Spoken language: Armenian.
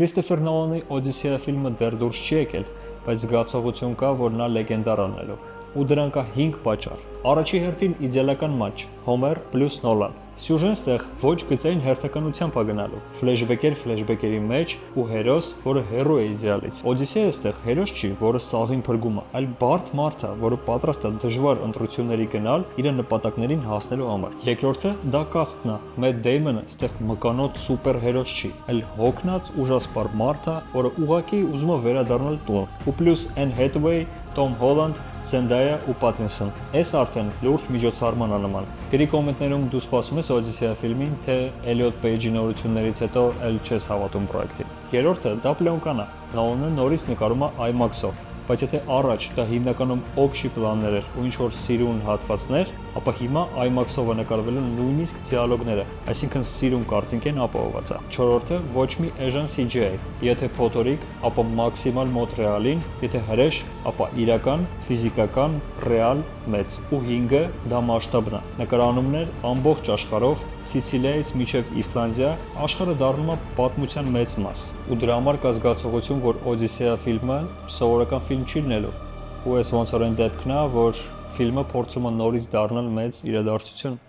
Քրիստոֆեր Նոլանի Օդիսեա ֆիլմը դեռ դուրս չի եկել, բայց զգացողություն կա, որ նա լեգենդար անելու։ Ու դրան կա 5 պատճառ։ Առաջի հերթին իդեալական մաչ՝ Հոմեր պլյուս Նոլան։ Սյուժեն ստեղ ոչ գծային հերթականությամբ է գնալու։ Ֆլեշբեկերի մեջ ու հերոս, որը հերո է իդեալից։ Օդիսեա ստեղ հերոս չի, որը սաղին փրկում է, այլ բարդ մարդ է, որը պատրաստ է դժվար ընտրությունների գնալ իր նպատակներին հասնելու համար։ Երկրորդը դա կաստն է։ Մեթ Դեյմոնը ստեղ մկանոտ սուպեր հերոս չի, այլ հոգնած ուժասպառ մարդ է, որը ուղղակի ուզում է վերադառնալ տուն։ Ու պլյուս Энн Հեթվեյ, Թոմ Հոլանդ, Զենդայա ու Պատինսոն։ Այս արդեն լուրջ միջոցառման անման։ Գրի կոմենտներում դու սպասում ես Օդիսեա ֆիլմին, թե Էլիոտ Պեյջի նորություններից հետո էլ չես հավատում պրոյեկտին։ Երրորդը դա պլեոնկան է։ Նոլանը նորից նկարում է IMAX-ով, բայց եթե առաջ դա հիմնականում օքշի պլաններ էր ու ինչ-որ սիրուն հատվածներ, ապա հիմա IMAX-ով է նկարվելու նույնիսկ դիալոգները, այսինքն սիրուն կարծինքեն ապահովված է։ Չորրորդը ոչ մի էժան CGI, եթե փոթորիկ, ապա մաքսիմալ մոտ ռեալին, եթե հրեշ, ապա իրական, ֆիզիկական, ռեալ, մեծ։ Ու 5-ը դա մասշտաբն է։ Նկարանումներ ամբողջ աշխարհով, Սիցիլիայից մինչև Իսլանդիա, աշխարհը դառնում է պատմության մեծ մաս։ Ու դրա համար կա զգացողություն, որ Օդիսեա ֆիլմը սովորական ֆիլմ չի լինելու։ Ու այս ոնց որ այն դեպքն է, որ ֆիլմը փորձում է նորից դառնալ մեծ իրադարձություն։